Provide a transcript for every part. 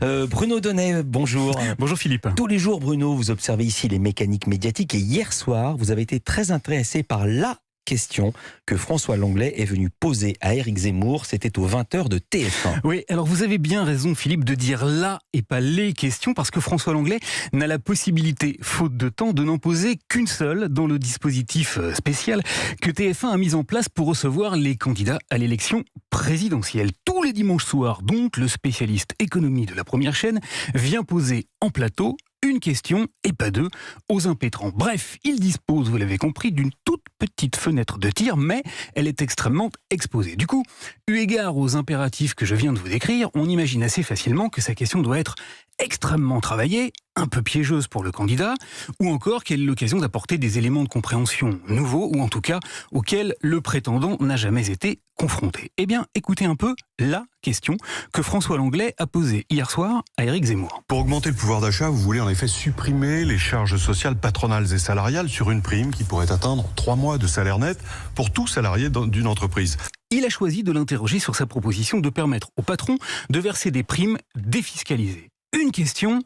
Bruno Donnet, bonjour. Bonjour Philippe. Tous les jours, Bruno, vous observez ici les mécaniques médiatiques et hier soir, vous avez été très intéressé par la question que François Lenglet est venu poser à Éric Zemmour. C'était aux 20h de TF1. Oui, alors vous avez bien raison Philippe de dire là et pas les questions parce que François Lenglet n'a la possibilité, faute de temps, de n'en poser qu'une seule dans le dispositif spécial que TF1 a mis en place pour recevoir les candidats à l'élection présidentielle. Tous les dimanches soirs, donc, le spécialiste économie de la première chaîne vient poser en plateau une question, et pas deux, aux impétrants. Bref, il dispose, vous l'avez compris, d'une toute petite fenêtre de tir, mais elle est extrêmement exposée. Du coup, eu égard aux impératifs que je viens de vous décrire, on imagine assez facilement que sa question doit être extrêmement travaillée, un peu piégeuse pour le candidat, ou encore qu'elle est l'occasion d'apporter des éléments de compréhension nouveaux, ou en tout cas auxquels le prétendant n'a jamais été confronté. Eh bien, écoutez un peu la question que François Lenglet a posée hier soir à Éric Zemmour. Pour augmenter le pouvoir d'achat, vous voulez en effet supprimer les charges sociales patronales et salariales sur une prime qui pourrait atteindre 3 mois de salaire net pour tout salarié d'une entreprise. Il a choisi de l'interroger sur sa proposition de permettre aux patrons de verser des primes défiscalisées. Une question,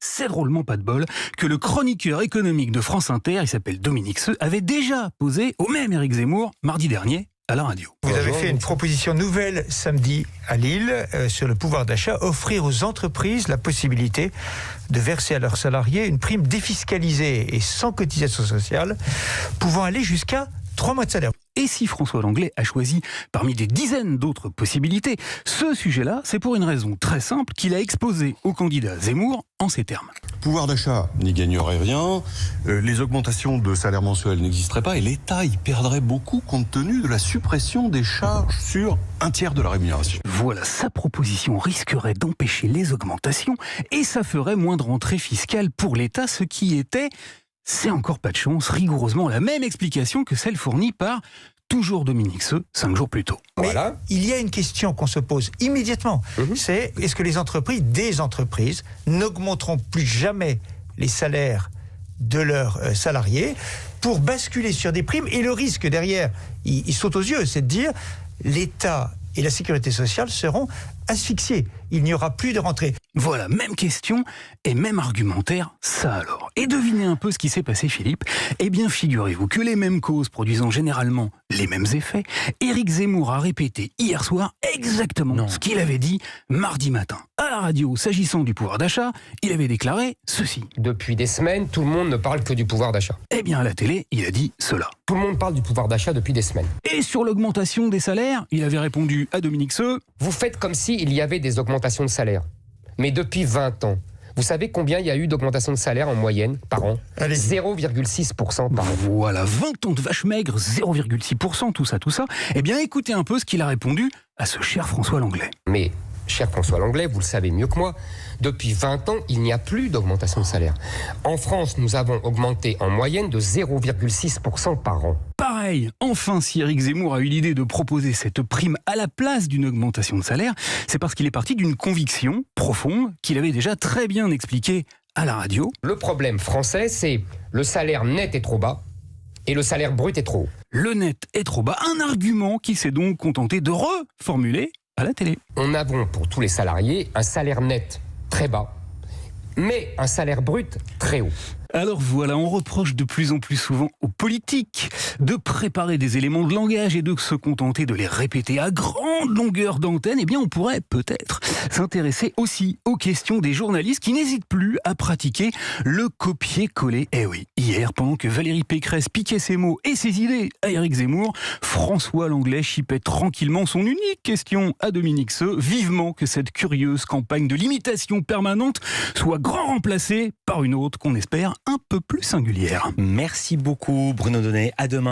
c'est drôlement pas de bol, que le chroniqueur économique de France Inter, il s'appelle Dominique Seux, avait déjà posé au même Éric Zemmour mardi dernier à la radio. Vous avez fait une proposition nouvelle samedi à Lille sur le pouvoir d'achat, offrir aux entreprises la possibilité de verser à leurs salariés une prime défiscalisée et sans cotisation sociale, pouvant aller jusqu'à 3 mois de salaire. Et si François Lenglet a choisi parmi des dizaines d'autres possibilités, ce sujet-là, c'est pour une raison très simple qu'il a exposé au candidat Zemmour en ces termes. Pouvoir d'achat n'y gagnerait rien, les augmentations de salaire mensuel n'existeraient pas et l'État y perdrait beaucoup compte tenu de la suppression des charges sur un tiers de la rémunération. Voilà, sa proposition risquerait d'empêcher les augmentations et ça ferait moins de rentrée fiscale pour l'État, ce qui était... C'est encore pas de chance, rigoureusement la même explication que celle fournie par toujours Dominique Seux 5 jours plus tôt. Mais Voilà. il y a une question qu'on se pose immédiatement. C'est est-ce que des entreprises n'augmenteront plus jamais les salaires de leurs salariés pour basculer sur des primes? Et le risque derrière, il saute aux yeux, c'est de dire l'État et la sécurité sociale seront asphyxiés. Il n'y aura plus de rentrée. Voilà, même question et même argumentaire, ça alors. Et devinez un peu ce qui s'est passé, Philippe. Eh bien, figurez-vous que les mêmes causes produisant généralement les mêmes effets, Éric Zemmour a répété hier soir exactement ce qu'il avait dit mardi matin. À la radio, s'agissant du pouvoir d'achat, il avait déclaré ceci. Depuis des semaines, tout le monde ne parle que du pouvoir d'achat. Eh bien, à la télé, il a dit cela. Tout le monde parle du pouvoir d'achat depuis des semaines. Et sur l'augmentation des salaires, il avait répondu à Dominique Seux. Vous faites comme s'il y avait des augmentations de salaire. Mais depuis 20 ans, vous savez combien il y a eu d'augmentation de salaire en moyenne par an? 0,6% par an. Voilà, 20 ans de vache maigre, 0,6%, tout ça. Eh bien, écoutez un peu ce qu'il a répondu à ce cher François Lenglet. Mais, cher François Lenglet, vous le savez mieux que moi, depuis 20 ans, il n'y a plus d'augmentation de salaire. En France, nous avons augmenté en moyenne de 0,6% par an. Pareil, enfin, si Éric Zemmour a eu l'idée de proposer cette prime à la place d'une augmentation de salaire, c'est parce qu'il est parti d'une conviction profonde qu'il avait déjà très bien expliquée à la radio. Le problème français, c'est le salaire net est trop bas et le salaire brut est trop haut. Le net est trop bas, un argument qu'il s'est donc contenté de reformuler à la télé. On a pour tous les salariés un salaire net très bas, mais un salaire brut très haut. Alors voilà, on reproche de plus en plus souvent aux politiques de préparer des éléments de langage et de se contenter de les répéter à grande longueur d'antenne. Eh bien, on pourrait peut-être s'intéresser aussi aux questions des journalistes qui n'hésitent plus à pratiquer le copier-coller. Eh oui, hier, pendant que Valérie Pécresse piquait ses mots et ses idées à Éric Zemmour, François Lenglet chipait tranquillement son unique question à Dominique Seux. Vivement que cette curieuse campagne de l'imitation permanente soit grand remplacée par une autre qu'on espère un peu plus singulière. Merci beaucoup, Bruno Donnet. À demain.